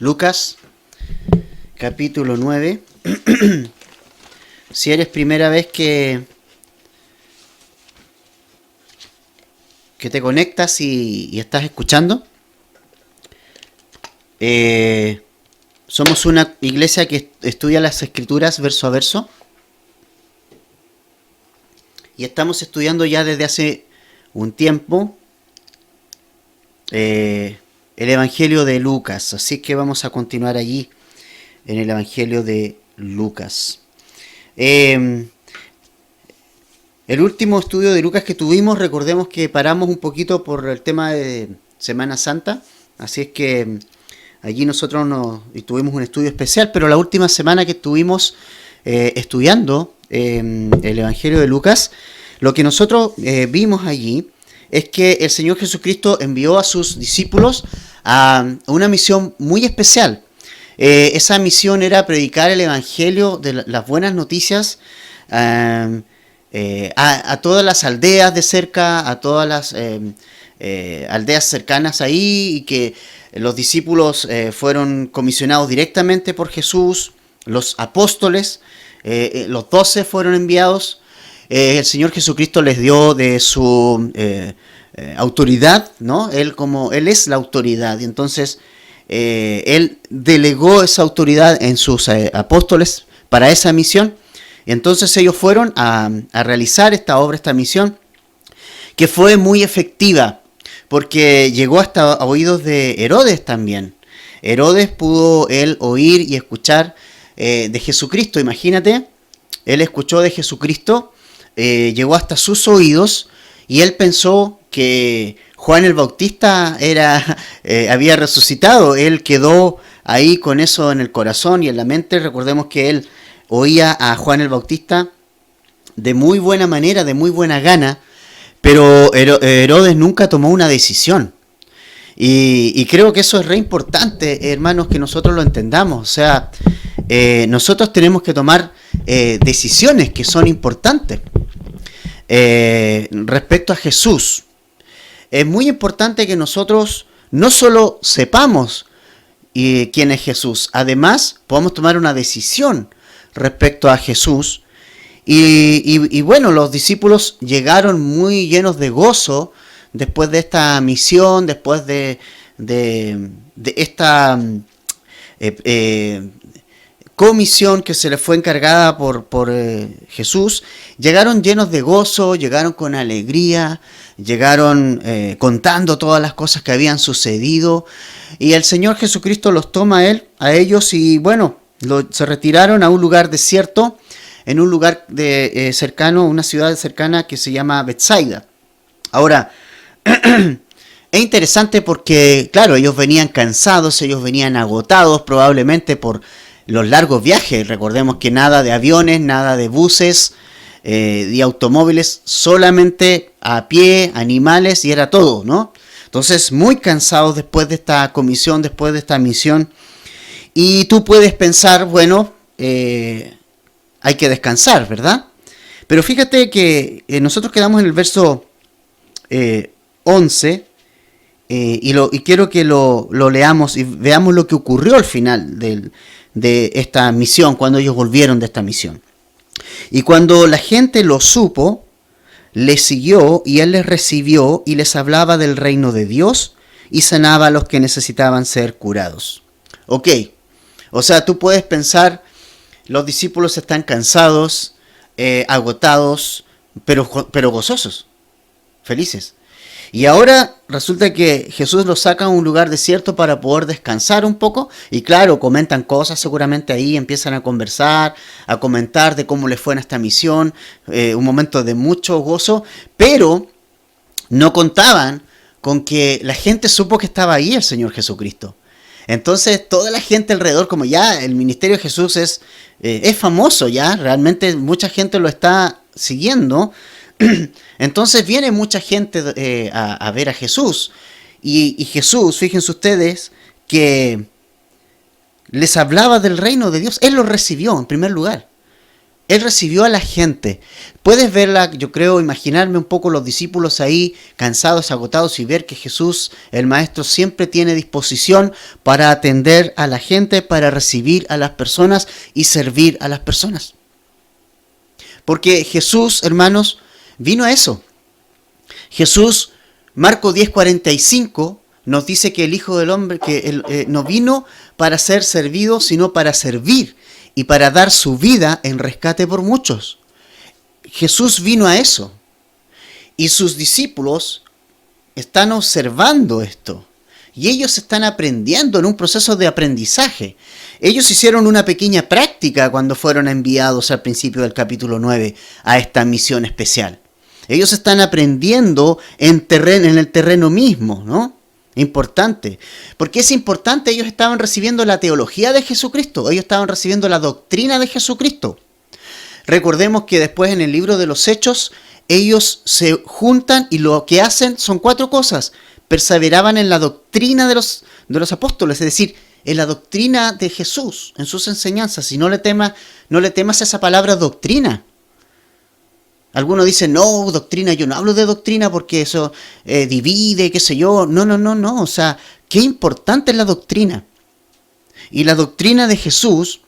Lucas, capítulo 9. Si eres primera vez que te conectas y estás escuchando, somos una iglesia que estudia las escrituras verso a verso y estamos estudiando ya desde hace un tiempo el Evangelio de Lucas, así que vamos a continuar allí en el Evangelio de Lucas. El último estudio de Lucas que tuvimos, recordemos que paramos un poquito por el tema de Semana Santa, así es que allí nosotros tuvimos un estudio especial, pero la última semana que estuvimos estudiando el Evangelio de Lucas, lo que nosotros vimos allí es que el Señor Jesucristo envió a sus discípulos a una misión muy especial. Esa misión era predicar el Evangelio de las buenas noticias a todas las aldeas de cerca, a todas las aldeas cercanas ahí, y que los discípulos fueron comisionados directamente por Jesús, los apóstoles, los 12 fueron enviados. El Señor Jesucristo les dio de su autoridad, ¿no? Él es la autoridad, y entonces Él delegó esa autoridad en sus apóstoles para esa misión. Y entonces ellos fueron a realizar esta obra, esta misión, que fue muy efectiva, porque llegó hasta oídos de Herodes también. Herodes pudo él oír y escuchar de Jesucristo, imagínate, él escuchó de Jesucristo, llegó hasta sus oídos, y él pensó que Juan el Bautista había resucitado. Él quedó ahí con eso en el corazón y en la mente. Recordemos que él oía a Juan el Bautista de muy buena manera, de muy buena gana, pero Herodes nunca tomó una decisión. Y creo que eso es re importante, hermanos, que nosotros lo entendamos. O sea, nosotros tenemos que tomar decisiones que son importantes respecto a Jesús. Es muy importante que nosotros no solo sepamos quién es Jesús, además podamos tomar una decisión respecto a Jesús. Y bueno, los discípulos llegaron muy llenos de gozo después de esta misión, después de esta comisión que se les fue encargada por Jesús. Llegaron llenos de gozo, llegaron con alegría, llegaron contando todas las cosas que habían sucedido, y el Señor Jesucristo los toma a ellos y bueno, se retiraron a un lugar desierto, en un lugar cercano, una ciudad cercana que se llama Betsaida. Ahora, es interesante porque, claro, ellos venían cansados, ellos venían agotados probablemente por los largos viajes. Recordemos que nada de aviones, nada de buses, de automóviles, solamente a pie, animales, y era todo, ¿no? Entonces, muy cansados después de esta comisión, después de esta misión. Y tú puedes pensar, bueno, hay que descansar, ¿verdad? Pero fíjate que nosotros quedamos en el verso 11, y quiero que lo leamos y veamos lo que ocurrió al final de esta misión, cuando ellos volvieron de esta misión. Y cuando la gente lo supo, les siguió, y él les recibió y les hablaba del reino de Dios y sanaba a los que necesitaban ser curados. Ok, o sea, tú puedes pensar, los discípulos están cansados, agotados, pero gozosos, felices. Y ahora resulta que Jesús los saca a un lugar desierto para poder descansar un poco. Y claro, comentan cosas seguramente ahí, empiezan a conversar, a comentar de cómo les fue en esta misión. Un momento de mucho gozo, pero no contaban con que la gente supo que estaba ahí el Señor Jesucristo. Entonces toda la gente alrededor, como ya el ministerio de Jesús es famoso ya, realmente mucha gente lo está siguiendo. Entonces viene mucha gente a ver a Jesús, y Jesús, fíjense ustedes, que les hablaba del reino de Dios. Él lo recibió en primer lugar. Él recibió a la gente. Puedes verla, yo creo, imaginarme un poco los discípulos ahí, cansados, agotados, y ver que Jesús, el Maestro, siempre tiene disposición para atender a la gente, para recibir a las personas y servir a las personas. Porque Jesús, hermanos, vino a eso. Jesús, Marcos 10:45, nos dice que el Hijo del Hombre no vino para ser servido, sino para servir y para dar su vida en rescate por muchos. Jesús vino a eso. Y sus discípulos están observando esto. Y ellos están aprendiendo en un proceso de aprendizaje. Ellos hicieron una pequeña práctica cuando fueron enviados al principio del capítulo 9 a esta misión especial. Ellos están aprendiendo en el terreno mismo, ¿no? Importante. ¿Por qué es importante? Ellos estaban recibiendo la teología de Jesucristo. Ellos estaban recibiendo la doctrina de Jesucristo. Recordemos que después en el libro de los Hechos, ellos se juntan y lo que hacen son 4 cosas. Perseveraban en la doctrina de los apóstoles, es decir, en la doctrina de Jesús, en sus enseñanzas. Y no le temas a esa palabra doctrina. Algunos dicen, no, doctrina, yo no hablo de doctrina porque eso divide, qué sé yo. No. O sea, qué importante es la doctrina. Y la doctrina de Jesús,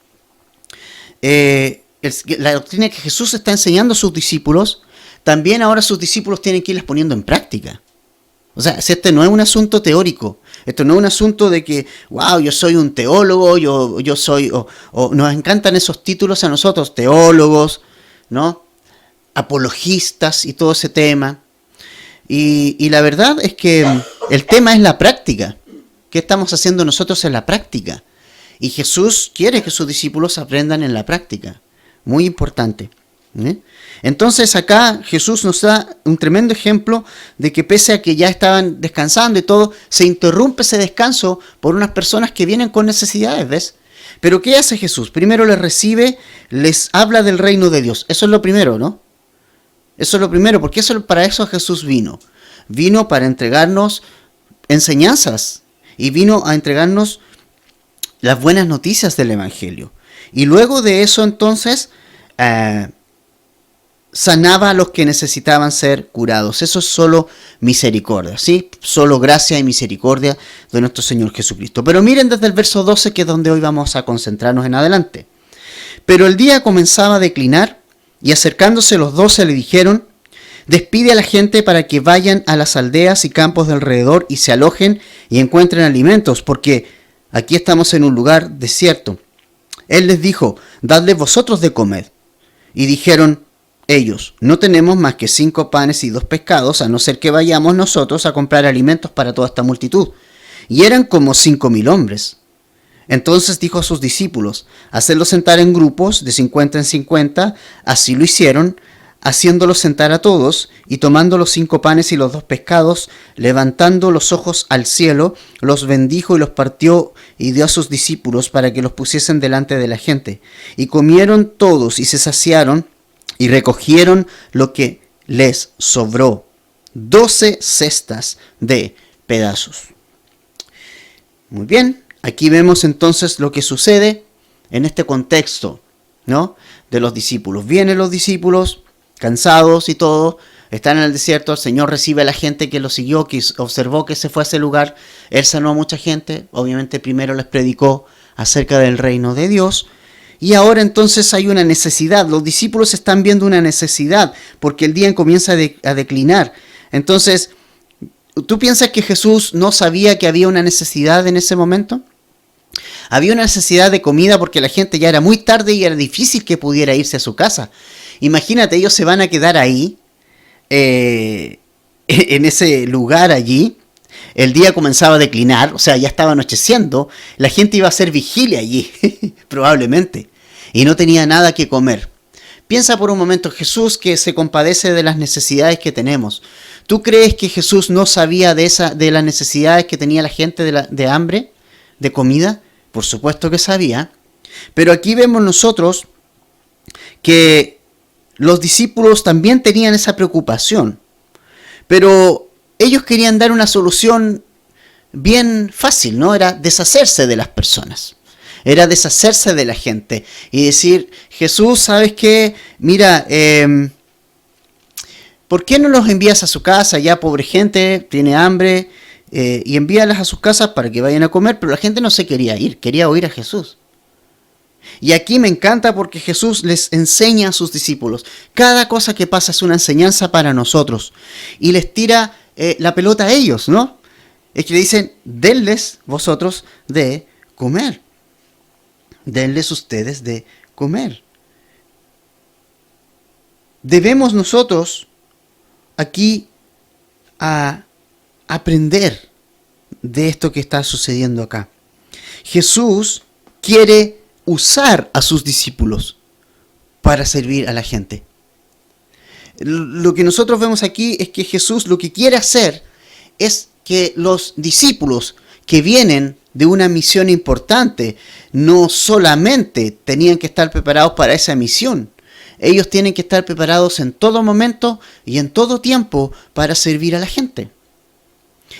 la doctrina que Jesús está enseñando a sus discípulos, también ahora sus discípulos tienen que irlas poniendo en práctica. O sea, este no es un asunto teórico. Esto no es un asunto de que, wow, yo soy un teólogo, yo soy, o nos encantan esos títulos a nosotros, teólogos, ¿no? Apologistas y todo ese tema. Y la verdad es que el tema es la práctica. ¿Qué estamos haciendo nosotros en la práctica? Y Jesús quiere que sus discípulos aprendan en la práctica. Muy importante. Entonces acá Jesús nos da un tremendo ejemplo de que pese a que ya estaban descansando y todo, se interrumpe ese descanso por unas personas que vienen con necesidades, ¿ves? Pero ¿qué hace Jesús? Primero les recibe, les habla del reino de Dios. Eso es lo primero, ¿no? Eso es lo primero, porque para eso Jesús vino. Vino para entregarnos enseñanzas y vino a entregarnos las buenas noticias del Evangelio. Y luego de eso entonces sanaba a los que necesitaban ser curados. Eso es solo misericordia, ¿sí? Solo gracia y misericordia de nuestro Señor Jesucristo. Pero miren desde el verso 12, que es donde hoy vamos a concentrarnos en adelante. Pero el día comenzaba a declinar, y acercándose los 12 le dijeron, despide a la gente para que vayan a las aldeas y campos de alrededor y se alojen y encuentren alimentos, porque aquí estamos en un lugar desierto. Él les dijo, dadles vosotros de comer. Y dijeron ellos, no tenemos más que 5 panes y 2 pescados, a no ser que vayamos nosotros a comprar alimentos para toda esta multitud. Y eran como 5,000 hombres. Entonces dijo a sus discípulos, hacedlos sentar en grupos de 50 en 50, así lo hicieron, haciéndolos sentar a todos, y tomando los 5 panes y los 2 pescados, levantando los ojos al cielo, los bendijo y los partió y dio a sus discípulos para que los pusiesen delante de la gente. Y comieron todos y se saciaron, y recogieron lo que les sobró, 12 cestas de pedazos. Muy bien. Aquí vemos entonces lo que sucede en este contexto, ¿no? De los discípulos. Vienen los discípulos, cansados y todo, están en el desierto, el Señor recibe a la gente que lo siguió, que observó que se fue a ese lugar, Él sanó a mucha gente, obviamente primero les predicó acerca del reino de Dios, y ahora entonces hay una necesidad, los discípulos están viendo una necesidad, porque el día comienza a declinar. Entonces, ¿tú piensas que Jesús no sabía que había una necesidad en ese momento? Había una necesidad de comida porque la gente ya era muy tarde y era difícil que pudiera irse a su casa. Imagínate, ellos se van a quedar ahí, en ese lugar allí. El día comenzaba a declinar, o sea, ya estaba anocheciendo. La gente iba a hacer vigilia allí, probablemente. Y no tenía nada que comer. Piensa por un momento, Jesús que se compadece de las necesidades que tenemos. ¿Tú crees que Jesús no sabía de las necesidades que tenía la gente de hambre, de comida? Por supuesto que sabía. Pero aquí vemos nosotros que los discípulos también tenían esa preocupación. Pero ellos querían dar una solución bien fácil, ¿no? Era deshacerse de las personas. era deshacerse de la gente y decir, Jesús, ¿sabes qué? Mira, ¿por qué no los envías a su casa? Ya pobre gente, tiene hambre, y envíalas a sus casas para que vayan a comer, pero la gente no se quería ir, quería oír a Jesús. Y aquí me encanta porque Jesús les enseña a sus discípulos. Cada cosa que pasa es una enseñanza para nosotros. Y les tira la pelota a ellos, ¿no? Es que le dicen, denles vosotros de comer. Denles ustedes de comer. Debemos nosotros aquí a aprender de esto que está sucediendo acá. Jesús quiere usar a sus discípulos para servir a la gente. Lo que nosotros vemos aquí es que Jesús lo que quiere hacer es que los discípulos que vienen de una misión importante no solamente tenían que estar preparados para esa misión, ellos tienen que estar preparados en todo momento y en todo tiempo para servir a la gente.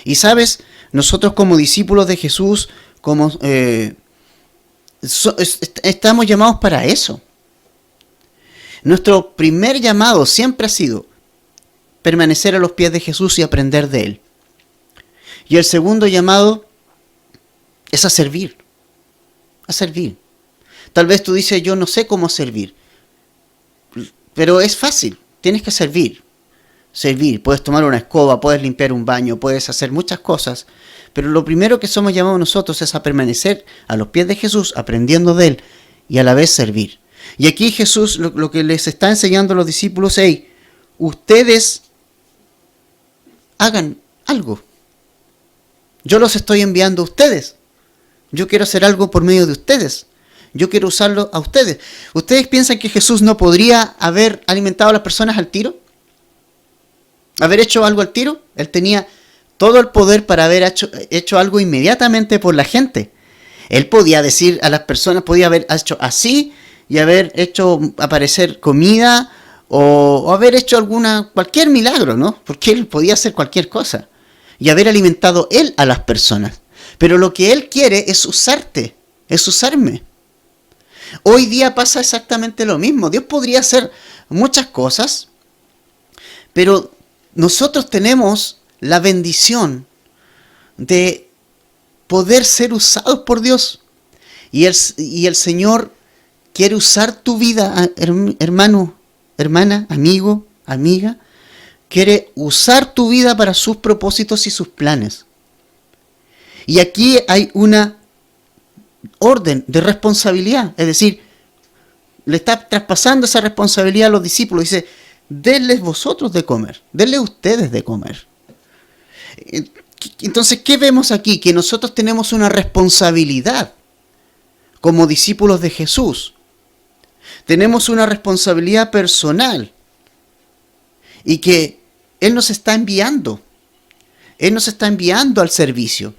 Y sabes, nosotros como discípulos de Jesús, estamos llamados para eso. Nuestro primer llamado siempre ha sido permanecer a los pies de Jesús y aprender de Él. Y el segundo llamado es a servir. A servir. Tal vez tú dices, yo no sé cómo servir. Pero es fácil, tienes que servir. Servir, puedes tomar una escoba, puedes limpiar un baño, puedes hacer muchas cosas. Pero lo primero que somos llamados nosotros es a permanecer a los pies de Jesús, aprendiendo de Él y a la vez servir. Y aquí Jesús lo que les está enseñando a los discípulos es, hey, ustedes hagan algo. Yo los estoy enviando a ustedes. Yo quiero hacer algo por medio de ustedes. Yo quiero usarlo a ustedes. ¿Ustedes piensan que Jesús no podría haber alimentado a las personas al tiro? ¿Haber hecho algo al tiro? Él tenía todo el poder para haber hecho algo inmediatamente por la gente. Él podía decir a las personas, podía haber hecho así y haber hecho aparecer comida o haber hecho cualquier milagro, ¿no? Porque Él podía hacer cualquier cosa y haber alimentado Él a las personas. Pero lo que Él quiere es usarte, es usarme. Hoy día pasa exactamente lo mismo. Dios podría hacer muchas cosas, pero nosotros tenemos la bendición de poder ser usados por Dios. Y el Señor quiere usar tu vida, hermano, hermana, amigo, amiga. Quiere usar tu vida para sus propósitos y sus planes. Y aquí hay una orden de responsabilidad. Es decir, le está traspasando esa responsabilidad a los discípulos. Dice, denles vosotros de comer, denles ustedes de comer. Entonces, ¿qué vemos aquí? Que nosotros tenemos una responsabilidad como discípulos de Jesús. Tenemos una responsabilidad personal y que Él nos está enviando. Él nos está enviando al servicio.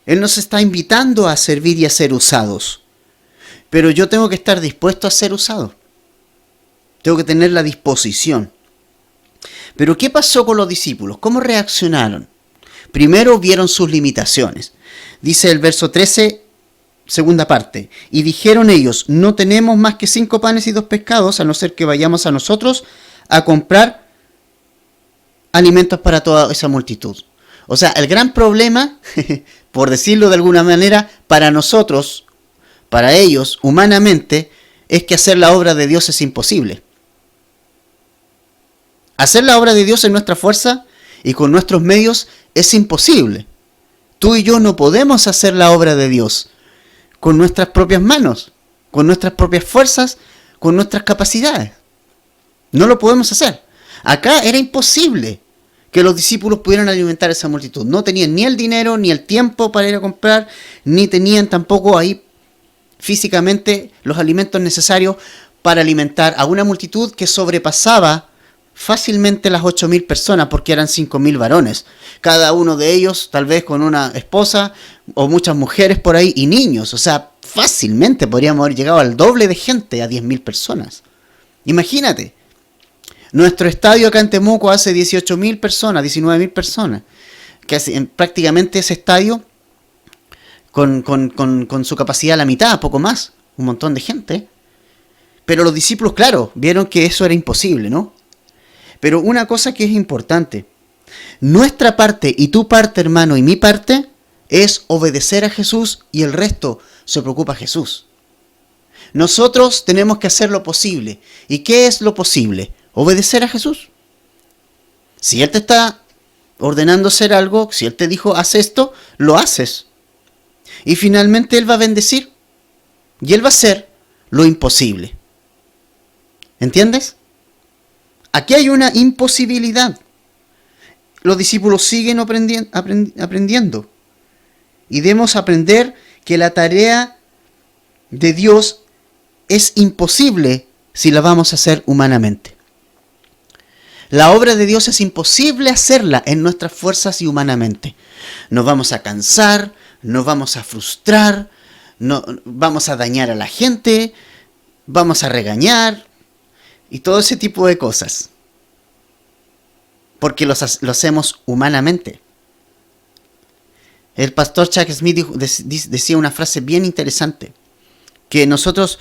Él nos está invitando a servir y a ser usados. Pero yo tengo que estar dispuesto a ser usado. Tengo que tener la disposición. Pero ¿qué pasó con los discípulos? ¿Cómo reaccionaron? Primero vieron sus limitaciones. Dice el verso 13, segunda parte. Y dijeron ellos, no tenemos más que 5 panes y 2 pescados, a no ser que vayamos a nosotros a comprar alimentos para toda esa multitud. O sea, el gran problema, por decirlo de alguna manera, para nosotros, para ellos, humanamente, es que hacer la obra de Dios es imposible. Hacer la obra de Dios en nuestra fuerza y con nuestros medios es imposible. Tú y yo no podemos hacer la obra de Dios con nuestras propias manos, con nuestras propias fuerzas, con nuestras capacidades. No lo podemos hacer. Acá era imposible que los discípulos pudieran alimentar a esa multitud. No tenían ni el dinero, ni el tiempo para ir a comprar, ni tenían tampoco ahí físicamente los alimentos necesarios para alimentar a una multitud que sobrepasaba fácilmente las 8.000 personas, porque eran 5.000 varones. Cada uno de ellos tal vez con una esposa o muchas mujeres por ahí y niños. O sea, fácilmente podríamos haber llegado al doble de gente, a 10.000 personas. Imagínate. Nuestro estadio acá en Temuco hace 18.000 personas, 19.000 personas. Que prácticamente ese estadio con su capacidad a la mitad, poco más, un montón de gente. Pero los discípulos, claro, vieron que eso era imposible, ¿no? Pero una cosa que es importante, nuestra parte y tu parte, hermano, y mi parte, es obedecer a Jesús y el resto se preocupa Jesús. Nosotros tenemos que hacer lo posible. ¿Y qué es lo posible? Obedecer a Jesús. Si Él te está ordenando hacer algo, si Él te dijo, haz esto, lo haces. Y finalmente Él va a bendecir. Y Él va a hacer lo imposible. ¿Entiendes? Aquí hay una imposibilidad. Los discípulos siguen aprendiendo. Y debemos aprender que la tarea de Dios es imposible si la vamos a hacer humanamente. La obra de Dios es imposible hacerla en nuestras fuerzas y humanamente. Nos vamos a cansar, nos vamos a frustrar, vamos a dañar a la gente, vamos a regañar y todo ese tipo de cosas. Porque lo hacemos humanamente. El pastor Chuck Smith decía una frase bien interesante, que nosotros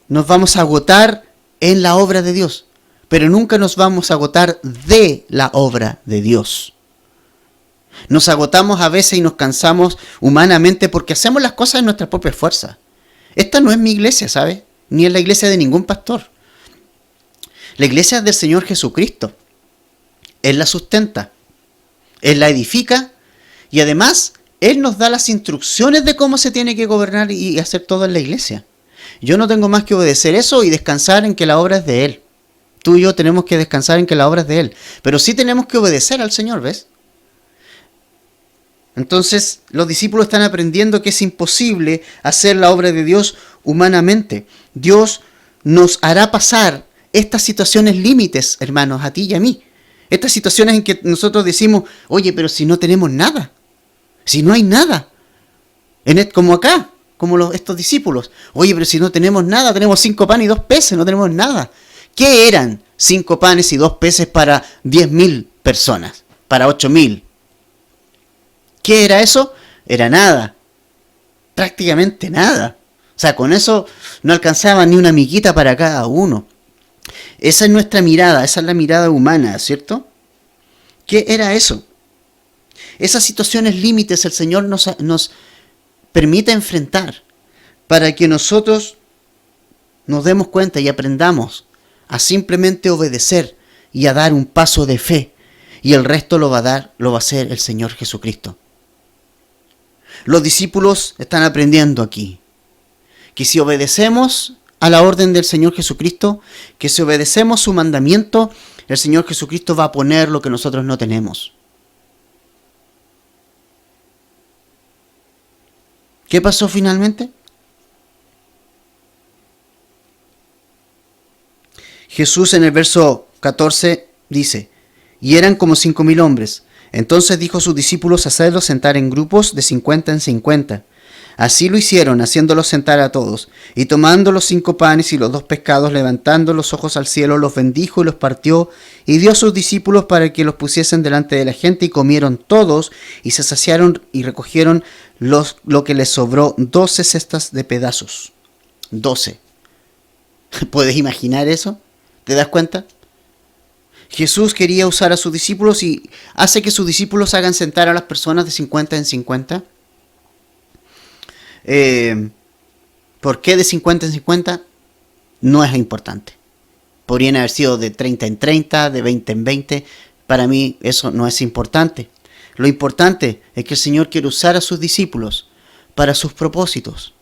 nos vamos a agotar en la obra de Dios, pero nunca nos vamos a agotar de la obra de Dios. Nos agotamos a veces y nos cansamos humanamente porque hacemos las cosas en nuestra propia fuerza. Esta no es mi iglesia, ¿sabes? Ni es la iglesia de ningún pastor. La iglesia es del Señor Jesucristo. Él la sustenta, Él la edifica y además Él nos da las instrucciones de cómo se tiene que gobernar y hacer todo en la iglesia. Yo no tengo más que obedecer eso y descansar en que la obra es de Él. Tú y yo tenemos que descansar en que la obra es de Él. Pero sí tenemos que obedecer al Señor, ¿ves? Entonces los discípulos están aprendiendo que es imposible hacer la obra de Dios humanamente. Dios nos hará pasar estas situaciones límites, hermanos, a ti y a mí. Estas situaciones en que nosotros decimos, oye, pero si no tenemos nada, si no hay nada, como acá, como estos discípulos, oye, pero si no tenemos nada, tenemos 5 panes y 2 peces, no tenemos nada. ¿Qué eran 5 panes y 2 peces para 10.000 personas, para 8.000? ¿Qué era eso? Era nada, prácticamente nada. O sea, con eso no alcanzaba ni una miquita para cada uno. Esa es nuestra mirada, esa es la mirada humana, ¿cierto? ¿Qué era eso? Esas situaciones límites el Señor nos permite enfrentar para que nosotros nos demos cuenta y aprendamos a simplemente obedecer y a dar un paso de fe. Y el resto lo va a hacer el Señor Jesucristo. Los discípulos están aprendiendo aquí que si obedecemos a la orden del Señor Jesucristo, que si obedecemos su mandamiento, el Señor Jesucristo va a poner lo que nosotros no tenemos. ¿Qué pasó finalmente? Jesús en el verso 14 dice, y eran como 5.000 hombres. Entonces dijo a sus discípulos, hacedlos sentar en grupos de 50 en 50. Así lo hicieron, haciéndolos sentar a todos. Y tomando los 5 panes y los 2 pescados, levantando los ojos al cielo, los bendijo y los partió, y dio a sus discípulos para que los pusiesen delante de la gente, y comieron todos, y se saciaron, y recogieron lo que les sobró, 12 cestas de pedazos. 12. ¿Puedes imaginar eso? ¿Te das cuenta? Jesús quería usar a sus discípulos y hace que sus discípulos hagan sentar a las personas de 50 en 50. ¿Por qué de 50 en 50? No es importante. Podrían haber sido de 30 en 30, de 20 en 20. Para mí eso no es importante. Lo importante es que el Señor quiere usar a sus discípulos para sus propósitos.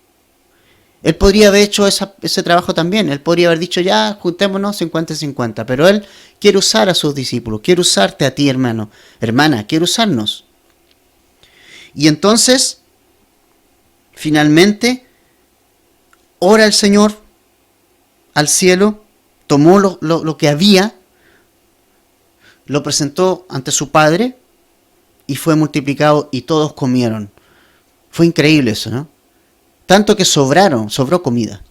Él podría haber hecho ese trabajo también. Él podría haber dicho, ya, juntémonos 50 en 50. Pero Él quiere usar a sus discípulos. Quiere usarte a ti, hermano. Hermana, quiere usarnos. Y entonces, finalmente, ora el Señor al cielo, tomó lo que había, lo presentó ante su Padre y fue multiplicado y todos comieron. Fue increíble eso, ¿no? Tanto que sobró comida.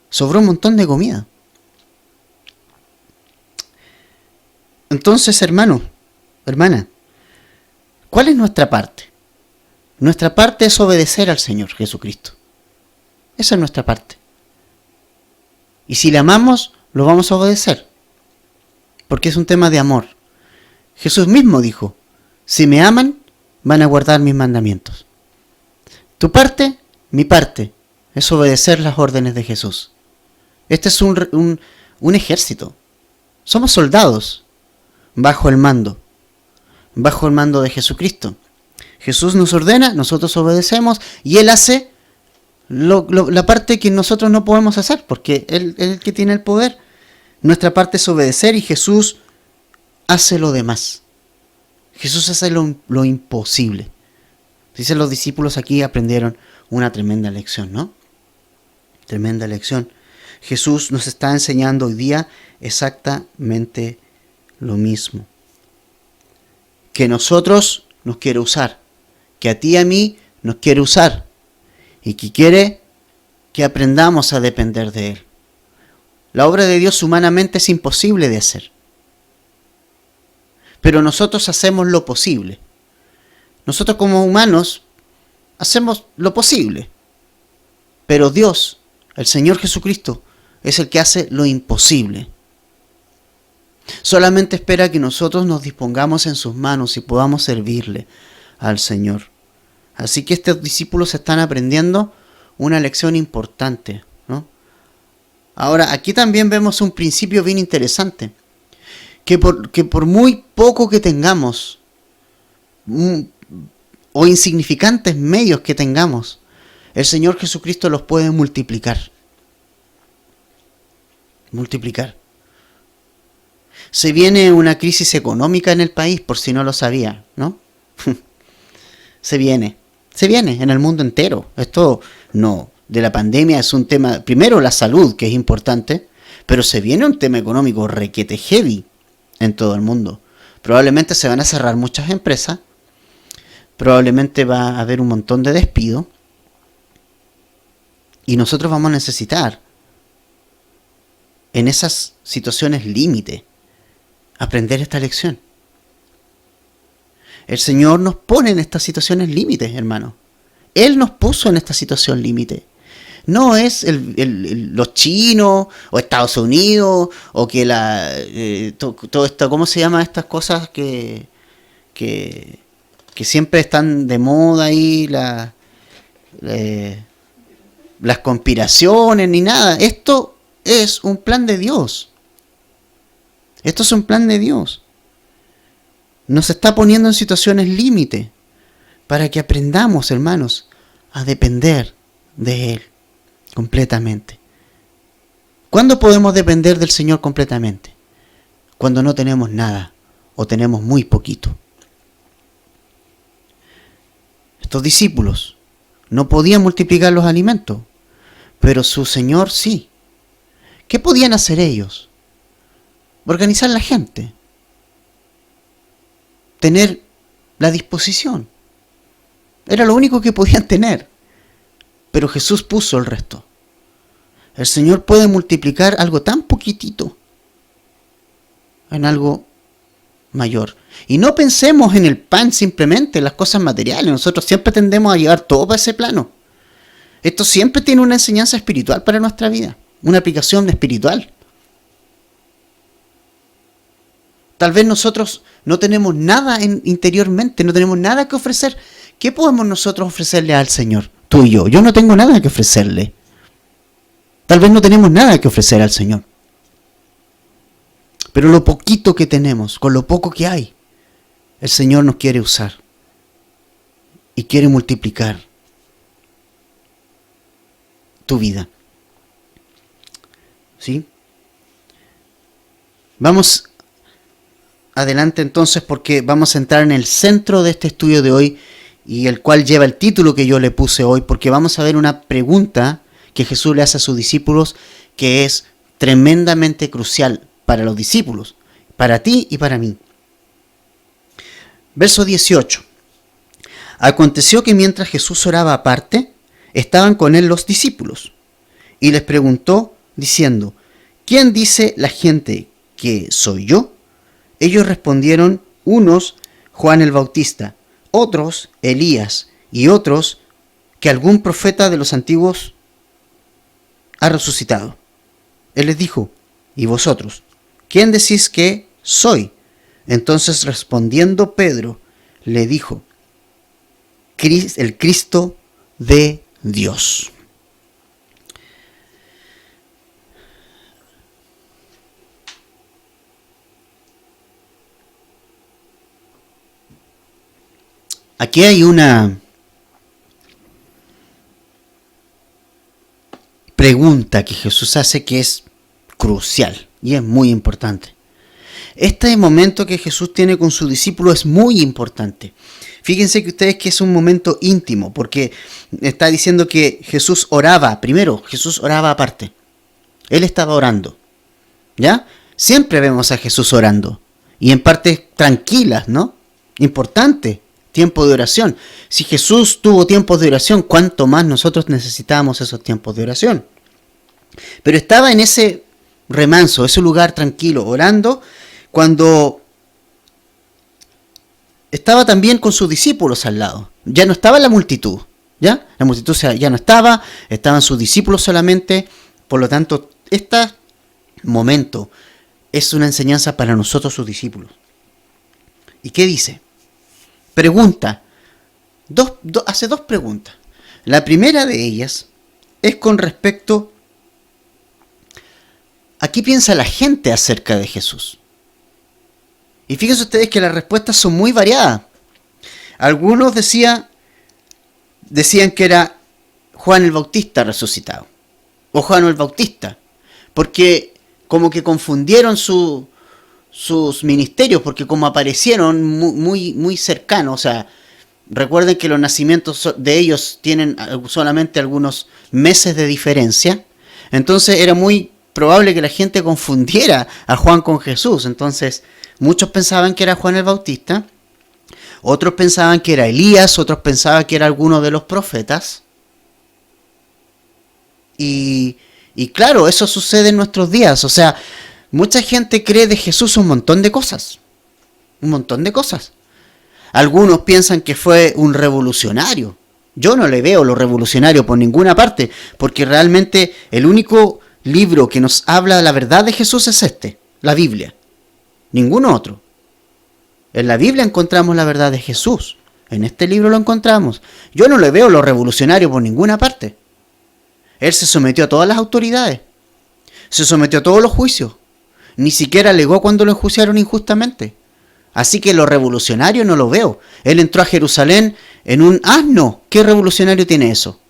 Sobró un montón de comida. Entonces, hermano, hermana, ¿cuál es nuestra parte? Nuestra parte es obedecer al Señor Jesucristo. Esa es nuestra parte. Y si le amamos, lo vamos a obedecer. Porque es un tema de amor. Jesús mismo dijo, si me aman, van a guardar mis mandamientos. Tu parte, mi parte, es obedecer las órdenes de Jesús. Este es un ejército. Somos soldados bajo el mando de Jesucristo. Jesús nos ordena, nosotros obedecemos y Él hace la parte que nosotros no podemos hacer, porque Él es el que tiene el poder. Nuestra parte es obedecer y Jesús hace lo demás. Jesús hace lo imposible. Dicen los discípulos aquí aprendieron una tremenda lección, ¿no? Tremenda lección. Jesús nos está enseñando hoy día exactamente lo mismo. Que nosotros nos quiere usar. Que a ti y a mí nos quiere usar. Y que quiere que aprendamos a depender de Él. La obra de Dios humanamente es imposible de hacer. Pero nosotros hacemos lo posible. Nosotros como humanos hacemos lo posible. Pero Dios, el Señor Jesucristo, es el que hace lo imposible. Solamente espera que nosotros nos dispongamos en sus manos y podamos servirle al Señor. Así que estos discípulos están aprendiendo una lección importante, ¿no? Ahora, aquí también vemos un principio bien interesante. Que por muy poco que tengamos, o insignificantes medios que tengamos, el Señor Jesucristo los puede multiplicar. Multiplicar. Se viene una crisis económica en el país, por si no lo sabía, ¿no? Se viene en el mundo entero. Esto no, de la pandemia es un tema, primero la salud, que es importante, pero se viene un tema económico requete heavy en todo el mundo. Probablemente se van a cerrar muchas empresas, probablemente va a haber un montón de despidos, y nosotros vamos a necesitar, en esas situaciones límite, aprender esta lección. El Señor nos pone en estas situaciones límites, hermano. Él nos puso en esta situación límite. No es los chinos, o Estados Unidos, o que todo esto, ¿cómo se llama estas cosas que siempre están de moda ahí, las conspiraciones, ni nada? Esto es un plan de Dios. Esto es un plan de Dios. Nos está poniendo en situaciones límite para que aprendamos, hermanos, a depender de Él completamente. ¿Cuándo podemos depender del Señor completamente? Cuando no tenemos nada o tenemos muy poquito. Estos discípulos no podían multiplicar los alimentos, pero su Señor sí. ¿Qué podían hacer ellos? Organizar la gente. Tener la disposición. Era lo único que podían tener. Pero Jesús puso el resto. El Señor puede multiplicar algo tan poquitito en algo mayor. Y no pensemos en el pan simplemente, en las cosas materiales. Nosotros siempre tendemos a llevar todo para ese plano. Esto siempre tiene una enseñanza espiritual para nuestra vida. Una aplicación espiritual. Tal vez nosotros no tenemos nada interiormente, no tenemos nada que ofrecer. ¿Qué podemos nosotros ofrecerle al Señor? Tú y yo. Yo no tengo nada que ofrecerle. Tal vez no tenemos nada que ofrecer al Señor. Pero lo poquito que tenemos, con lo poco que hay, el Señor nos quiere usar. Y quiere multiplicar tu vida. ¿Sí? Vamos adelante entonces, porque vamos a entrar en el centro de este estudio de hoy, y el cual lleva el título que yo le puse hoy, porque vamos a ver una pregunta que Jesús le hace a sus discípulos, que es tremendamente crucial para los discípulos, para ti y para mí. Verso 18. Aconteció que mientras Jesús oraba aparte, estaban con él los discípulos, y les preguntó, diciendo, ¿quién dice la gente que soy yo? Ellos respondieron, unos, Juan el Bautista, otros, Elías, y otros que algún profeta de los antiguos ha resucitado. Él les dijo: ¿y vosotros? ¿Quién decís que soy? Entonces respondiendo Pedro, le dijo: el Cristo de Dios. Aquí hay una pregunta que Jesús hace que es crucial y es muy importante. Este momento que Jesús tiene con su discípulo es muy importante. Fíjense que ustedes que es un momento íntimo, porque está diciendo que Jesús oraba. Primero, Jesús oraba aparte. Él estaba orando. ¿Ya? Siempre vemos a Jesús orando. Y en partes tranquilas, ¿no? Importante. Tiempo de oración. Si Jesús tuvo tiempos de oración, ¿cuánto más nosotros necesitábamos esos tiempos de oración? Pero estaba en ese remanso, ese lugar tranquilo, orando, cuando estaba también con sus discípulos al lado. Ya no estaba la multitud, ¿ya? La multitud ya no estaba, estaban sus discípulos solamente. Por lo tanto, este momento es una enseñanza para nosotros, sus discípulos. ¿Y qué dice? Pregunta. Hace dos preguntas. La primera de ellas es con respecto a qué piensa la gente acerca de Jesús. Y fíjense ustedes que las respuestas son muy variadas. Algunos decían que era Juan el Bautista resucitado. O Juan el Bautista. Porque como que confundieron sus ministerios, porque como aparecieron muy cercanos, o sea, recuerden que los nacimientos de ellos tienen solamente algunos meses de diferencia, entonces era muy probable que la gente confundiera a Juan con Jesús. Entonces muchos pensaban que era Juan el Bautista, otros pensaban que era Elías, otros pensaban que era alguno de los profetas. Y claro, eso sucede en nuestros días. O sea, mucha gente cree de Jesús un montón de cosas. Un montón de cosas. Algunos piensan que fue un revolucionario. Yo no le veo lo revolucionario por ninguna parte, porque realmente el único libro que nos habla de la verdad de Jesús es la Biblia. Ninguno otro. En la Biblia encontramos la verdad de Jesús. En este libro lo encontramos. Yo no le veo lo revolucionario por ninguna parte. Él se sometió a todas las autoridades. Se sometió a todos los juicios. Ni siquiera alegó cuando lo enjuiciaron injustamente. Así que lo revolucionario no lo veo. Él entró a Jerusalén en un asno. ¿Qué revolucionario tiene eso?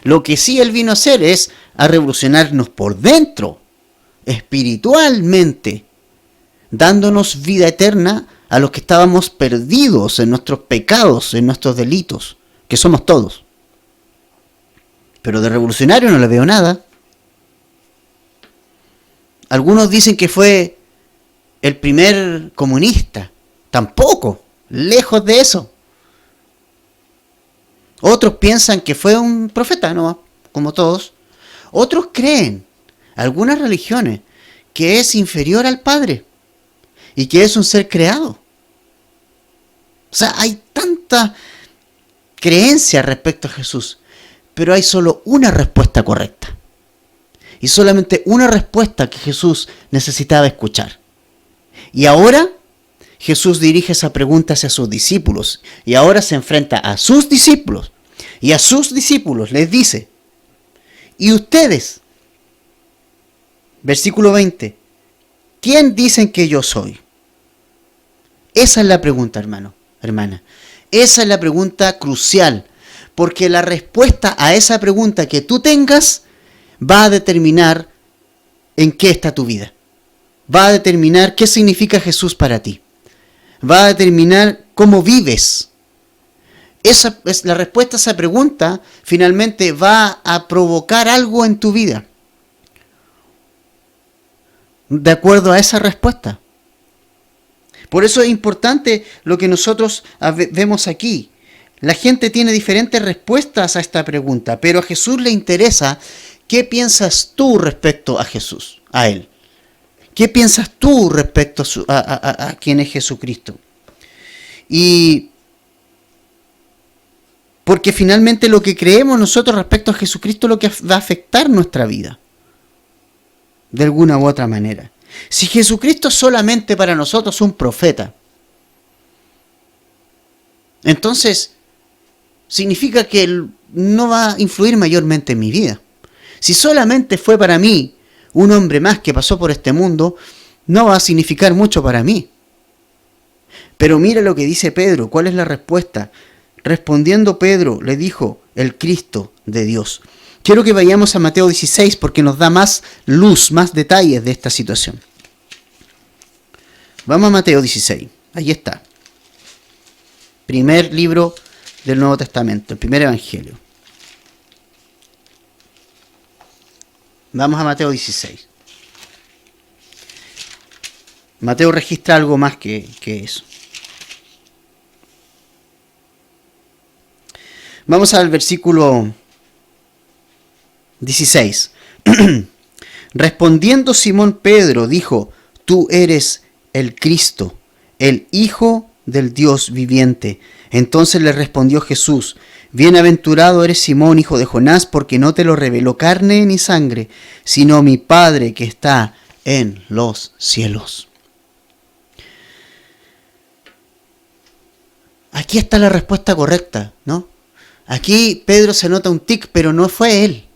Lo que sí él vino a hacer es a revolucionarnos por dentro, espiritualmente, dándonos vida eterna a los que estábamos perdidos en nuestros pecados, en nuestros delitos, que somos todos. Pero de revolucionario no le veo nada. Algunos dicen que fue el primer comunista. Tampoco, lejos de eso. Otros piensan que fue un profeta, ¿no? Como todos. Otros creen, algunas religiones, que es inferior al Padre y que es un ser creado. O sea, hay tanta creencia respecto a Jesús, pero hay solo una respuesta correcta. Y solamente una respuesta que Jesús necesitaba escuchar. Y ahora Jesús dirige esa pregunta hacia sus discípulos. Y ahora se enfrenta a sus discípulos. Y a sus discípulos les dice: ¿y ustedes? Versículo 20. ¿Quién dicen que yo soy? Esa es la pregunta, hermana. Esa es la pregunta crucial. Porque la respuesta a esa pregunta que tú tengas va a determinar en qué está tu vida. Va a determinar qué significa Jesús para ti. Va a determinar cómo vives. Esa es la respuesta a esa pregunta. Finalmente va a provocar algo en tu vida de acuerdo a esa respuesta. Por eso es importante lo que nosotros vemos aquí. La gente tiene diferentes respuestas a esta pregunta, pero a Jesús le interesa qué piensas tú respecto a Jesús, a Él. ¿Qué piensas tú respecto a quién es Jesucristo? Y Porque finalmente lo que creemos nosotros respecto a Jesucristo es lo que va a afectar nuestra vida. De alguna u otra manera. Si Jesucristo es solamente para nosotros un profeta, entonces significa que Él no va a influir mayormente en mi vida. Si solamente fue para mí un hombre más que pasó por este mundo, no va a significar mucho para mí. Pero mira lo que dice Pedro. ¿Cuál es la respuesta? Respondiendo Pedro, le dijo, el Cristo de Dios. Quiero que vayamos a Mateo 16 porque nos da más luz, más detalles de esta situación. Vamos a Mateo 16. Ahí está. Primer libro del Nuevo Testamento, el primer evangelio. Vamos a Mateo 16. Mateo registra algo más que eso. Vamos al versículo 16. Respondiendo Simón Pedro dijo, tú eres el Cristo, el Hijo del Dios viviente. Entonces le respondió Jesús, bienaventurado eres Simón, hijo de Jonás, porque no te lo reveló carne ni sangre, sino mi Padre que está en los cielos. Aquí está la respuesta correcta, ¿no? Aquí Pedro se nota un tic, pero no fue él.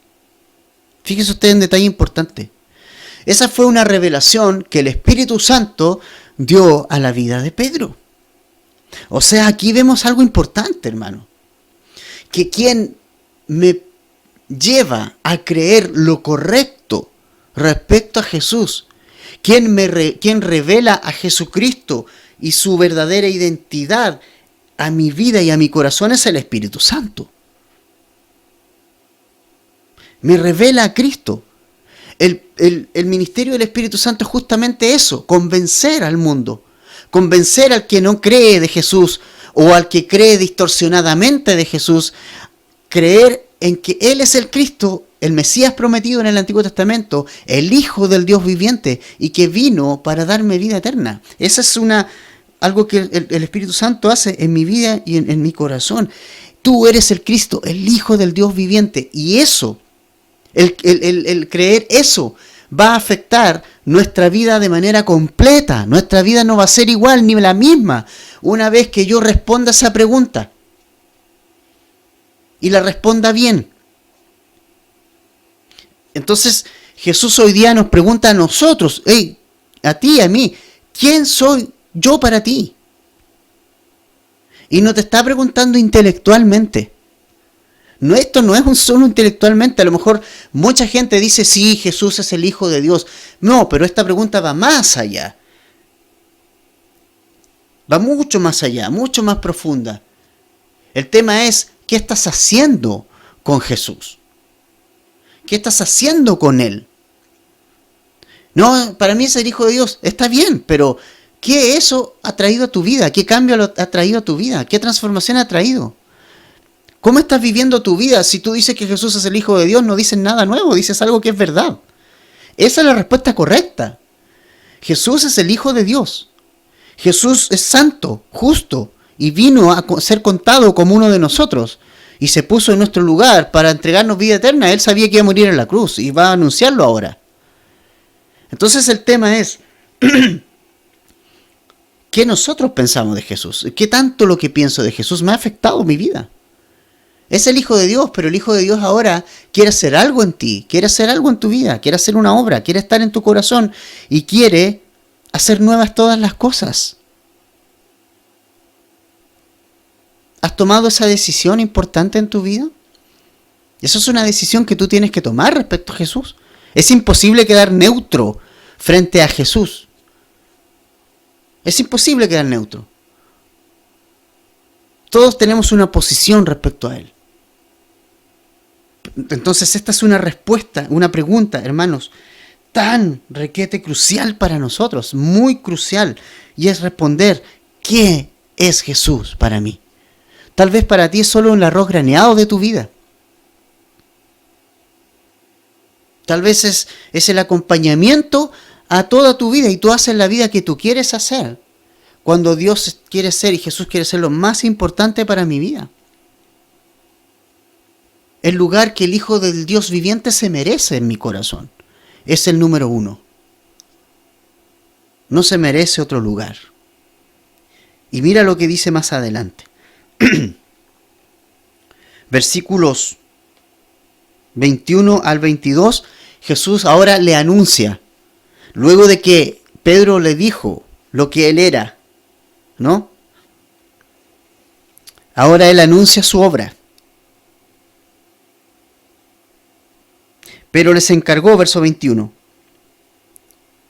Fíjese usted en detalle importante. Esa fue una revelación que el Espíritu Santo dio a la vida de Pedro. O sea, aquí vemos algo importante, hermano. Que quien me lleva a creer lo correcto respecto a Jesús, quien revela a Jesucristo y su verdadera identidad a mi vida y a mi corazón es el Espíritu Santo. Me revela a Cristo. El ministerio del Espíritu Santo es justamente eso, convencer al mundo, convencer al que no cree de Jesús o al que cree distorsionadamente de Jesús, creer en que Él es el Cristo, el Mesías prometido en el Antiguo Testamento, el Hijo del Dios viviente y que vino para darme vida eterna. Esa es algo que el Espíritu Santo hace en mi vida y en mi corazón. Tú eres el Cristo, el Hijo del Dios viviente. Y eso, el creer eso, va a afectar nuestra vida de manera completa. Nuestra vida no va a ser igual ni la misma una vez que yo responda esa pregunta. Y la responda bien. Entonces, Jesús hoy día nos pregunta a nosotros, a ti, a mí, ¿quién soy yo para ti? Y no te está preguntando intelectualmente. No, esto no es solo intelectualmente. A lo mejor mucha gente dice, sí, Jesús es el Hijo de Dios. No, pero esta pregunta va más allá. Va mucho más allá, mucho más profunda. El tema es, ¿qué estás haciendo con Jesús? ¿Qué estás haciendo con Él? No, para mí es el Hijo de Dios. Está bien, pero ¿qué eso ha traído a tu vida? ¿Qué cambio ha traído a tu vida? ¿Qué transformación ha traído? ¿Cómo estás viviendo tu vida? Si tú dices que Jesús es el Hijo de Dios, no dices nada nuevo, dices algo que es verdad. Esa es la respuesta correcta. Jesús es el Hijo de Dios. Jesús es santo, justo, y vino a ser contado como uno de nosotros. Y se puso en nuestro lugar para entregarnos vida eterna. Él sabía que iba a morir en la cruz y va a anunciarlo ahora. Entonces el tema es, ¿qué nosotros pensamos de Jesús? ¿Qué tanto lo que pienso de Jesús me ha afectado mi vida? Es el Hijo de Dios, pero el Hijo de Dios ahora quiere hacer algo en ti, quiere hacer algo en tu vida, quiere hacer una obra, quiere estar en tu corazón y quiere hacer nuevas todas las cosas. ¿Has tomado esa decisión importante en tu vida? Eso es una decisión que tú tienes que tomar respecto a Jesús. Es imposible quedar neutro frente a Jesús. Es imposible quedar neutro. Todos tenemos una posición respecto a Él. Entonces esta es una respuesta, una pregunta, hermanos, tan requete crucial para nosotros, muy crucial, y es responder, ¿qué es Jesús para mí? Tal vez para ti es solo el arroz graneado de tu vida. Tal vez es el acompañamiento a toda tu vida y tú haces la vida que tú quieres hacer cuando Dios quiere ser y Jesús quiere ser lo más importante para mi vida. el lugar que el Hijo del Dios viviente se merece en mi corazón. Es el número 1. No se merece otro lugar. Y mira lo que dice más adelante. Versículos 21 al 22, Jesús ahora le anuncia, luego de que Pedro le dijo lo que él era, ¿no? Ahora él anuncia su obra. Pero les encargó, verso 21,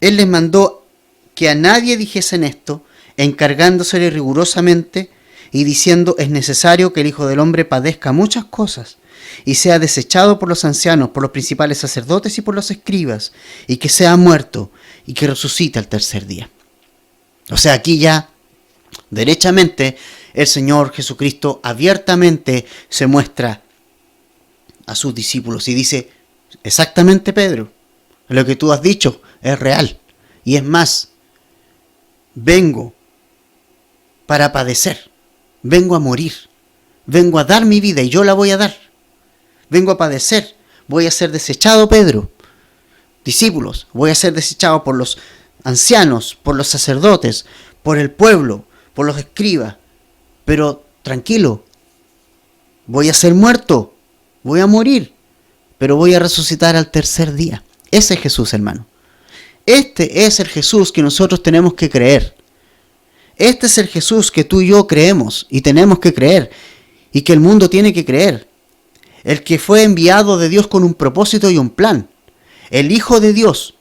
él les mandó que a nadie dijesen esto, encargándosele rigurosamente y diciendo: es necesario que el Hijo del Hombre padezca muchas cosas y sea desechado por los ancianos, por los principales sacerdotes y por los escribas, y que sea muerto y que resucite al tercer día. O sea, aquí ya derechamente el Señor Jesucristo abiertamente se muestra a sus discípulos y dice: exactamente, Pedro, lo que tú has dicho es real, y es más, vengo para padecer, vengo a morir, vengo a dar mi vida y yo la voy a dar, vengo a padecer, voy a ser desechado, Pedro, discípulos, voy a ser desechado por los ancianos, por los sacerdotes, por el pueblo, por los escribas, pero tranquilo, voy a ser muerto, voy a morir, pero voy a resucitar al tercer día. Ese es Jesús, hermano. Este es el Jesús que nosotros tenemos que creer. Este es el Jesús que tú y yo creemos y tenemos que creer, y que el mundo tiene que creer. El que fue enviado de Dios con un propósito y un plan. El Hijo de Dios,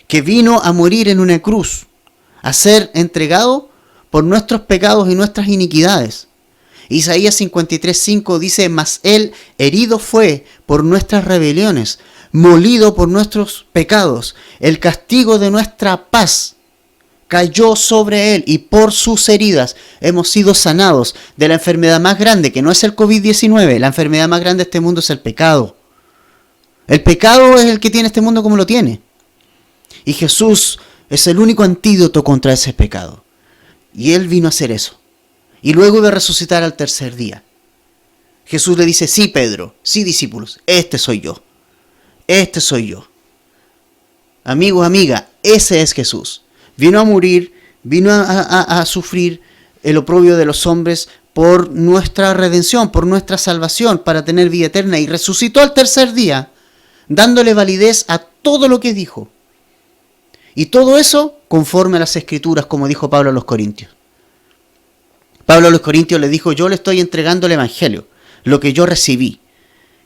que vino a morir en una cruz, a ser entregado por nuestros pecados y nuestras iniquidades. Isaías 53:5 dice: mas él herido fue por nuestras rebeliones, molido por nuestros pecados, el castigo de nuestra paz cayó sobre él, y por sus heridas hemos sido sanados de la enfermedad más grande, que no es el COVID-19, la enfermedad más grande de este mundo es el pecado. El pecado es el que tiene este mundo como lo tiene. Y Jesús es el único antídoto contra ese pecado. Y Él vino a hacer eso. Y luego iba a resucitar al tercer día. Jesús le dice: sí, Pedro, sí, discípulos, este soy yo. Este soy yo. Amigos, amiga, ese es Jesús. Vino a morir, vino a sufrir el oprobio de los hombres por nuestra redención, por nuestra salvación, para tener vida eterna. Y resucitó al tercer día, dándole validez a todo lo que dijo. Y todo eso conforme a las Escrituras, como dijo Pablo a los Corintios. Pablo a los Corintios le dijo: yo le estoy entregando el Evangelio, lo que yo recibí.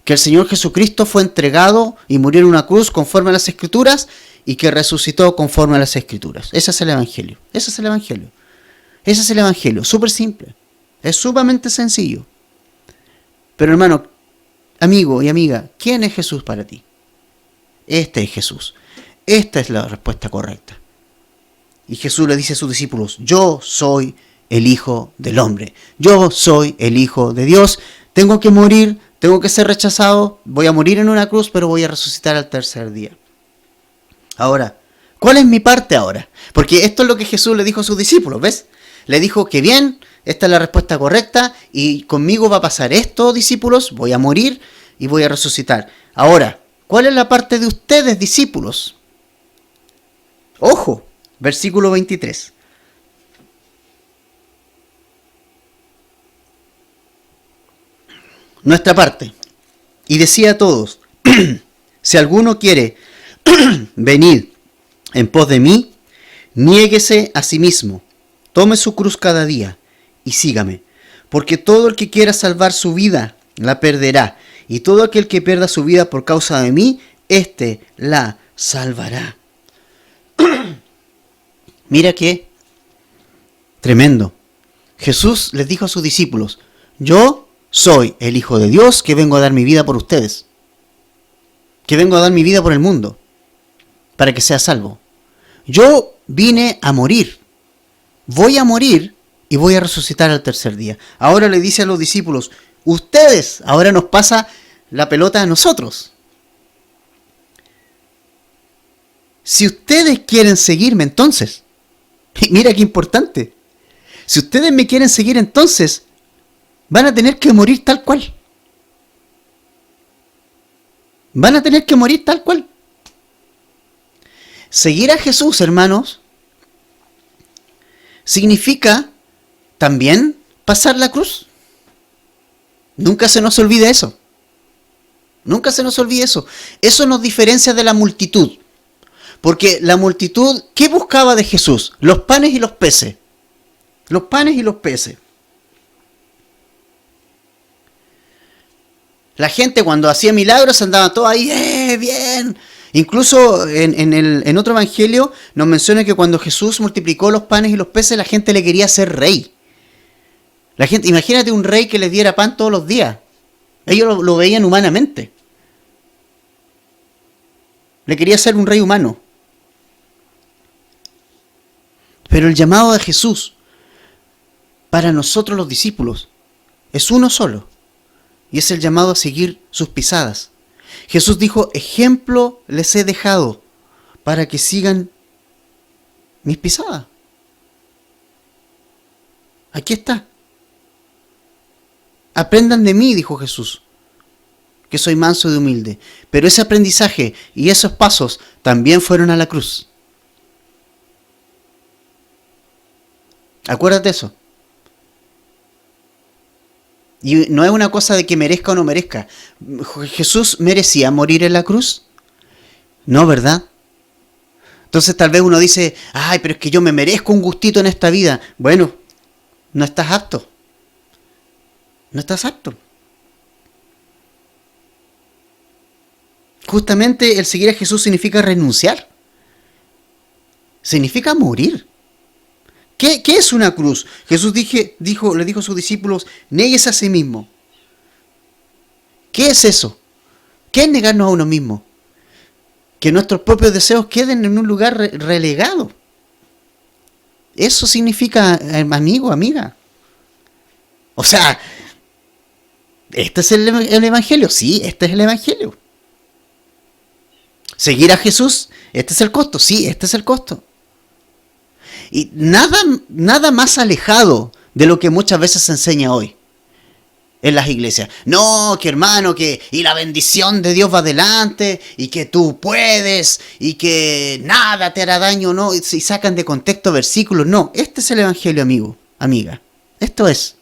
Que el Señor Jesucristo fue entregado y murió en una cruz conforme a las Escrituras, y que resucitó conforme a las Escrituras. Ese es el Evangelio. Ese es el Evangelio. Ese es el Evangelio. Súper simple. Es sumamente sencillo. Pero hermano, amigo y amiga, ¿quién es Jesús para ti? Este es Jesús. Esta es la respuesta correcta. Y Jesús le dice a sus discípulos: yo soy el Hijo del Hombre. Yo soy el Hijo de Dios. Tengo que morir, tengo que ser rechazado, voy a morir en una cruz, pero voy a resucitar al tercer día. Ahora, ¿cuál es mi parte ahora? Porque esto es lo que Jesús le dijo a sus discípulos, ¿ves? Le dijo que bien, esta es la respuesta correcta, y conmigo va a pasar esto, discípulos, voy a morir y voy a resucitar. Ahora, ¿cuál es la parte de ustedes, discípulos? Ojo, versículo 23. Nuestra parte. Y decía a todos: si alguno quiere venid en pos de mí, niéguese a sí mismo, tome su cruz cada día y sígame. Porque todo el que quiera salvar su vida, la perderá. Y todo aquel que pierda su vida por causa de mí, éste la salvará. Mira qué tremendo. Jesús les dijo a sus discípulos: yo soy el Hijo de Dios, que vengo a dar mi vida por ustedes. Que vengo a dar mi vida por el mundo, para que sea salvo. Yo vine a morir. Voy a morir y voy a resucitar al tercer día. Ahora le dice a los discípulos: ustedes, ahora nos pasa la pelota a nosotros. Si ustedes quieren seguirme, entonces, mira qué importante, si ustedes me quieren seguir, entonces van a tener que morir tal cual. Van a tener que morir tal cual. Seguir a Jesús, hermanos, significa también pasar la cruz. Nunca se nos olvide eso. Nunca se nos olvide eso. Eso nos diferencia de la multitud. Porque la multitud, ¿qué buscaba de Jesús? Los panes y los peces. Los panes y los peces. La gente cuando hacía milagros andaba todo ahí, bien. Incluso en otro evangelio nos menciona que cuando Jesús multiplicó los panes y los peces, la gente le quería hacer rey. La gente, imagínate un rey que les diera pan todos los días. Ellos lo veían humanamente. Le quería ser un rey humano. Pero el llamado de Jesús para nosotros los discípulos es uno solo. Y es el llamado a seguir sus pisadas. Jesús dijo, ejemplo les he dejado para que sigan mis pisadas. Aquí está. Aprendan de mí, dijo Jesús, que soy manso y humilde. Pero ese aprendizaje y esos pasos también fueron a la cruz. Acuérdate eso. Y no es una cosa de que merezca o no merezca. ¿Jesús merecía morir en la cruz? No, ¿verdad? Entonces tal vez uno dice, ay, pero es que yo me merezco un gustito en esta vida. Bueno, no estás apto. No estás apto. Justamente el seguir a Jesús significa renunciar. Significa morir. ¿Qué es una cruz? Jesús le dijo a sus discípulos, néguese a sí mismo. ¿Qué es eso? ¿Qué es negarnos a uno mismo? Que nuestros propios deseos queden en un lugar relegado. Eso significa, amigo, amiga. O sea, ¿este es el Evangelio? Sí, este es el Evangelio. ¿Seguir a Jesús? ¿Este es el costo? Sí, este es el costo. Y nada más alejado de lo que muchas veces se enseña hoy en las iglesias. No, que hermano, y la bendición de Dios va adelante, y que tú puedes, y que nada te hará daño, no, y sacan de contexto versículos. No, este es el Evangelio, amigo, amiga. Esto es.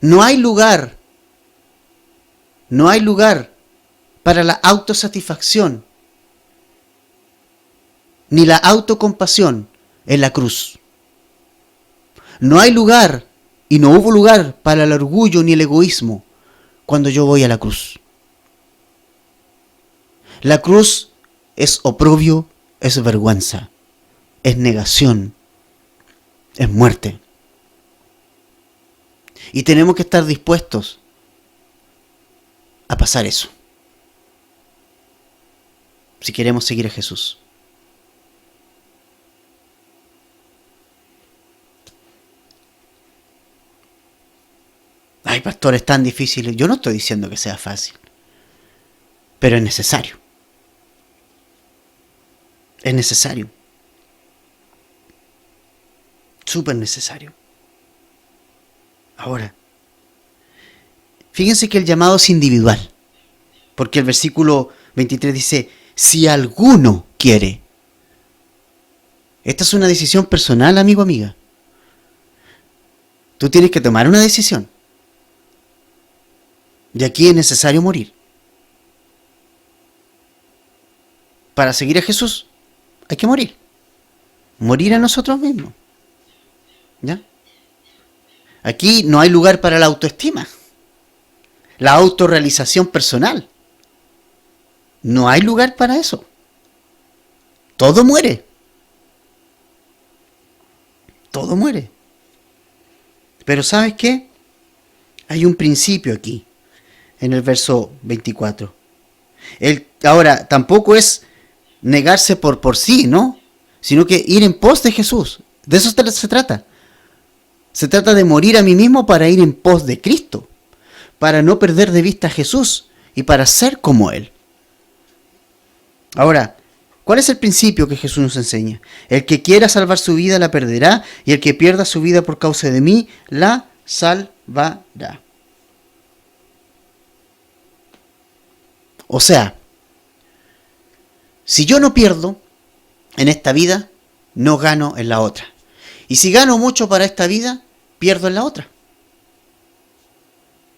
No hay lugar para la autosatisfacción ni la autocompasión en la cruz. No hay lugar y no hubo lugar para el orgullo ni el egoísmo cuando yo voy a la cruz. La cruz es oprobio, es vergüenza, es negación, es muerte. Y tenemos que estar dispuestos a pasar eso si queremos seguir a Jesús. Ay, pastor, es tan difícil. Yo no estoy diciendo que sea fácil, pero es necesario. Es necesario. Súper necesario. Ahora, fíjense que el llamado es individual, porque el versículo 23 dice, si alguno quiere. Esta es una decisión personal, amigo, amiga. Tú tienes que tomar una decisión. Y aquí es necesario morir. Para seguir a Jesús hay que morir. Morir a nosotros mismos. ¿Ya? Aquí no hay lugar para la autoestima, la autorrealización personal. No hay lugar para eso. Todo muere. Todo muere. Pero ¿sabes qué? Hay un principio aquí, en el verso 24. Ahora, tampoco es negarse por sí, ¿no? Sino que ir en pos de Jesús. De eso se trata. Se trata de morir a mí mismo para ir en pos de Cristo, para no perder de vista a Jesús y para ser como Él. Ahora, ¿cuál es el principio que Jesús nos enseña? El que quiera salvar su vida la perderá, y el que pierda su vida por causa de mí la salvará. O sea, si yo no pierdo en esta vida, no gano en la otra. Y si gano mucho para esta vida, pierdo en la otra.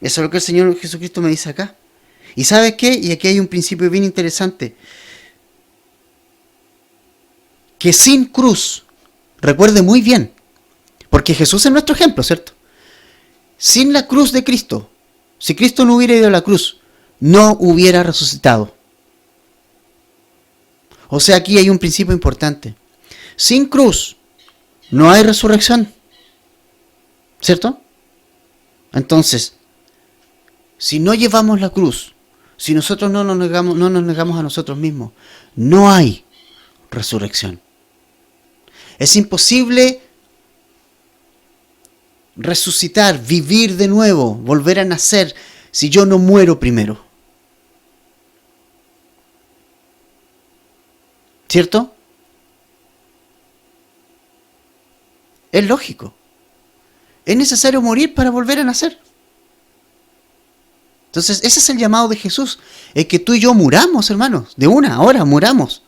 Eso es lo que el Señor Jesucristo me dice acá. ¿Y sabes qué? Y aquí hay un principio bien interesante. Que sin cruz, recuerde muy bien, porque Jesús es nuestro ejemplo, ¿cierto? Sin la cruz de Cristo, si Cristo no hubiera ido a la cruz, no hubiera resucitado. O sea, aquí hay un principio importante. Sin cruz, no hay resurrección, ¿cierto? Entonces, si no llevamos la cruz, si nosotros no nos negamos a nosotros mismos, no hay resurrección. Es imposible resucitar, vivir de nuevo, volver a nacer, si yo no muero primero. ¿Cierto? Es lógico. Es necesario morir para volver a nacer. Entonces, ese es el llamado de Jesús. Es que tú y yo muramos, hermanos. De una hora muramos.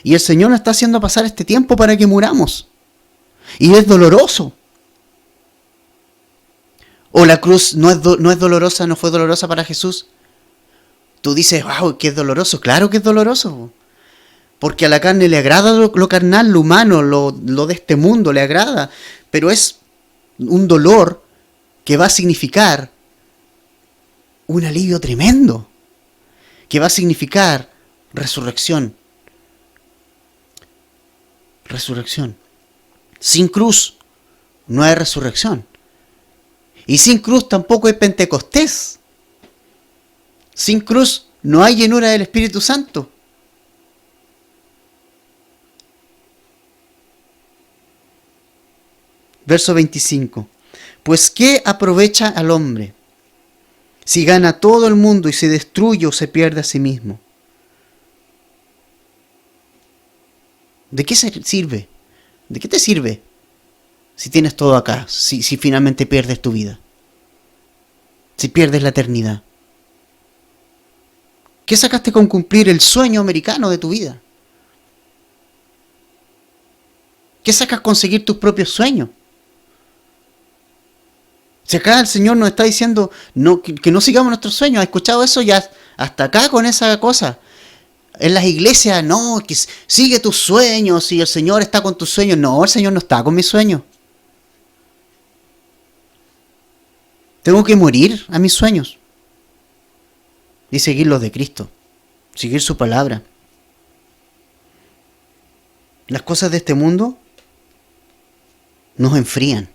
Y el Señor nos está haciendo pasar este tiempo para que muramos. Y es doloroso. O la cruz no es dolorosa, no fue dolorosa para Jesús. Tú dices, wow, que es doloroso. Claro que es doloroso. Porque a la carne le agrada lo carnal, lo humano, lo de este mundo le agrada. Pero es un dolor que va a significar un alivio tremendo. Que va a significar resurrección. Resurrección. Sin cruz no hay resurrección. Y sin cruz tampoco hay Pentecostés. Sin cruz no hay llenura del Espíritu Santo. Verso 25. Pues ¿qué aprovecha al hombre si gana todo el mundo y se destruye o se pierde a sí mismo? ¿De qué sirve? ¿De qué te sirve si tienes todo acá? Si finalmente pierdes tu vida. Si pierdes la eternidad. ¿Qué sacaste con cumplir el sueño americano de tu vida? ¿Qué sacas con seguir tus propios sueños? Si acá el Señor nos está diciendo que no sigamos nuestros sueños. ¿Has escuchado eso ya hasta acá con esa cosa? En las iglesias, no, que sigue tus sueños y el Señor está con tus sueños. No, el Señor no está con mis sueños. Tengo que morir a mis sueños y seguir los de Cristo, seguir su palabra. Las cosas de este mundo nos enfrían.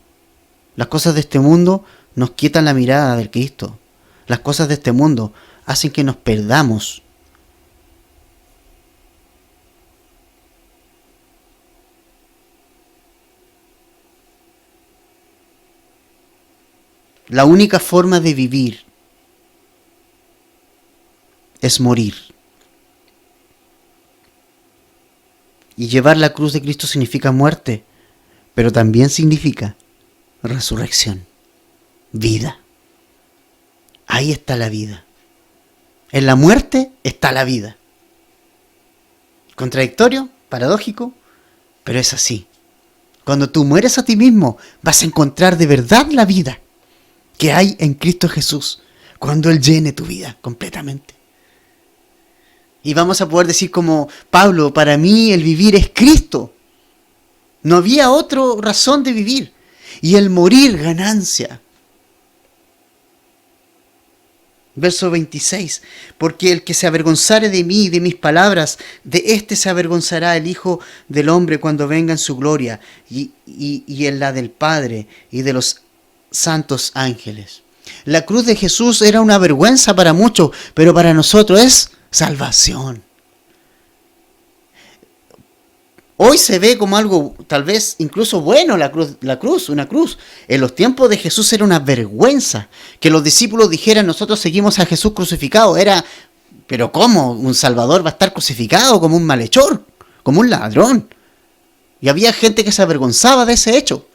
Las cosas de este mundo nos quitan la mirada del Cristo. Las cosas de este mundo hacen que nos perdamos. La única forma de vivir es morir. Y llevar la cruz de Cristo significa muerte, pero también significa resurrección, vida. Ahí está la vida. En la muerte está la vida. Contradictorio, paradójico, pero es así. Cuando tú mueres a ti mismo, vas a encontrar de verdad la vida que hay en Cristo Jesús, cuando Él llene tu vida completamente. Y vamos a poder decir como Pablo, para mí el vivir es Cristo. No había otra razón de vivir. Y el morir, ganancia. Verso 26. Porque el que se avergonzare de mí y de mis palabras, de éste se avergonzará el Hijo del Hombre cuando venga en su gloria y en la del Padre y de los santos ángeles. La cruz de Jesús era una vergüenza para muchos, pero para nosotros es salvación. Hoy se ve como algo tal vez incluso bueno una cruz. En los tiempos de Jesús era una vergüenza que los discípulos dijeran nosotros seguimos a Jesús crucificado. Pero ¿cómo? ¿Un Salvador va a estar crucificado como un malhechor? Como un ladrón. Y había gente que se avergonzaba de ese hecho.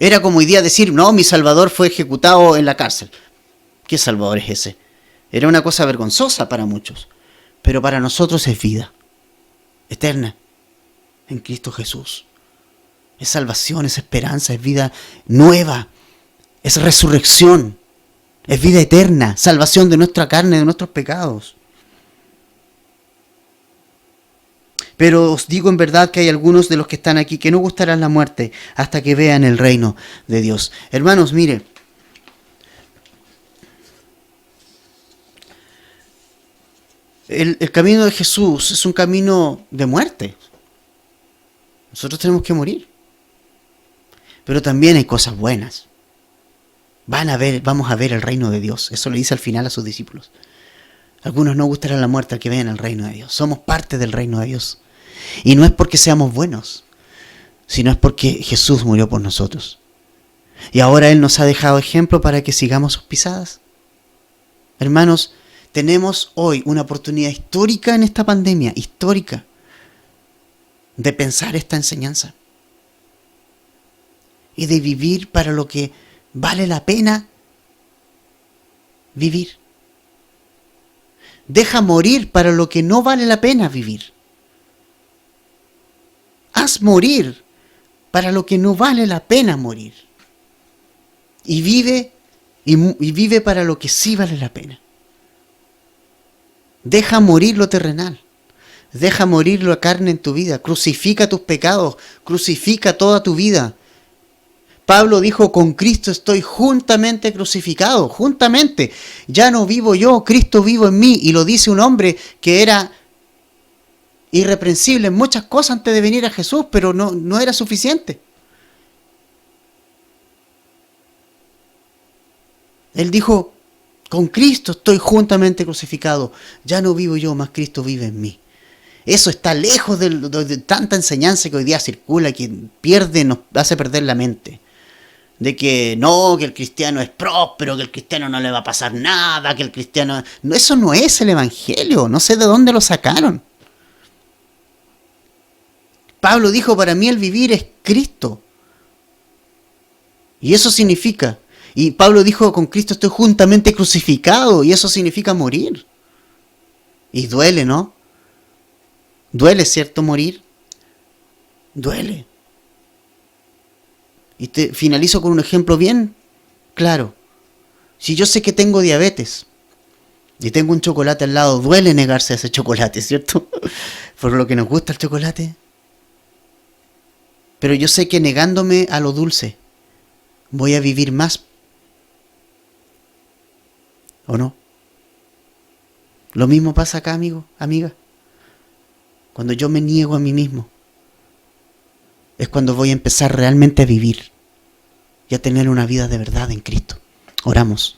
Era como hoy día decir, no, mi Salvador fue ejecutado en la cárcel. ¿Qué Salvador es ese? Era una cosa vergonzosa para muchos, pero para nosotros es vida eterna en Cristo Jesús. Es salvación, es esperanza, es vida nueva, es resurrección, es vida eterna, salvación de nuestra carne, de nuestros pecados. Pero os digo en verdad que hay algunos de los que están aquí que no gustarán la muerte hasta que vean el reino de Dios. Hermanos, mire, el camino de Jesús es un camino de muerte. Nosotros tenemos que morir. Pero también hay cosas buenas. Vamos a ver el reino de Dios. Eso le dice al final a sus discípulos. Algunos no gustarán la muerte al que vean el reino de Dios. Somos parte del reino de Dios. Y no es porque seamos buenos, sino es porque Jesús murió por nosotros. Y ahora Él nos ha dejado ejemplo para que sigamos sus pisadas. Hermanos, tenemos hoy una oportunidad histórica en esta pandemia, histórica, de pensar esta enseñanza. Y de vivir para lo que vale la pena vivir. Deja morir para lo que no vale la pena vivir. Haz morir para lo que no vale la pena morir. Y vive para lo que sí vale la pena. Deja morir lo terrenal. Deja morir la carne en tu vida. Crucifica tus pecados. Crucifica toda tu vida. Pablo dijo, con Cristo estoy juntamente crucificado. Juntamente. Ya no vivo yo, Cristo vivo en mí. Y lo dice un hombre que era irreprensible en muchas cosas antes de venir a Jesús, pero no era suficiente. Él dijo, con Cristo estoy juntamente crucificado. Ya no vivo yo, más Cristo vive en mí. Eso está lejos de tanta enseñanza que hoy día circula, que nos hace perder la mente. De que que el cristiano es próspero, que el cristiano no le va a pasar nada, que el cristiano... No, eso no es el evangelio, no sé de dónde lo sacaron. Pablo dijo, para mí el vivir es Cristo. Y eso significa... Y Pablo dijo, con Cristo estoy juntamente crucificado, y eso significa morir. Y duele, ¿no? Duele, ¿cierto? Morir. Duele. Y finalizo con un ejemplo bien claro. Si yo sé que tengo diabetes y tengo un chocolate al lado, duele negarse a ese chocolate, ¿cierto? Por lo que nos gusta el chocolate. Pero yo sé que negándome a lo dulce, voy a vivir más. ¿O no? Lo mismo pasa acá, amigo, amiga. Cuando yo me niego a mí mismo, es cuando voy a empezar realmente a vivir y a tener una vida de verdad en Cristo. Oramos.